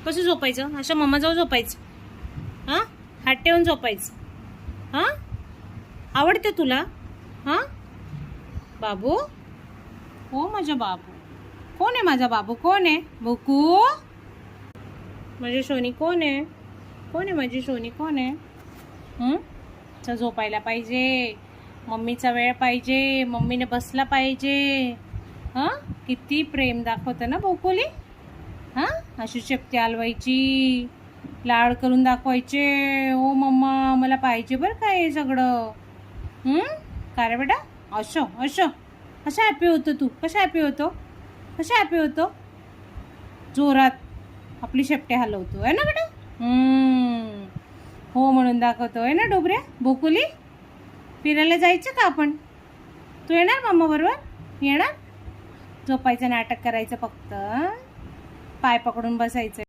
कसं झोपायचं? अशा मम्माजवळ झोपायचं? हां, हात ठेवून झोपायचं? हां, आवडते तुला? हां बाबू, हो माझा बाबू. कोण आहे माझा बाबू? कोण आहे? बुकू, माझी सोनी कोण आहे? कोण आहे माझी सोनी? कोण आहे? तर झोपायला पाहिजे, मम्मीचा वेळ पाहिजे, मम्मीने बसला पाहिजे. हां, किती प्रेम दाखवतं ना बोकोली. हां, अशी शेपटी हलवायची, लाड करून दाखवायचे. ओ मम्मा मला पाहिजे बरं काय हे सगळं. काय रे बेटा? असं असं कशा हॅपी होतो तू? कशा हॅपी होतो? कशा हॅपी होतो? जोरात आपली शेपटी हलवतो आहे ना बेटा? हो म्हणून दाखवतो आहे ना डोबऱ्या बोकुली. फिरायला जायचं का आपण? तू येणार मम्मा बरोबर? येणार? झोपायचं नाटक करायचं फक्त, पाय पकडून बसायचं.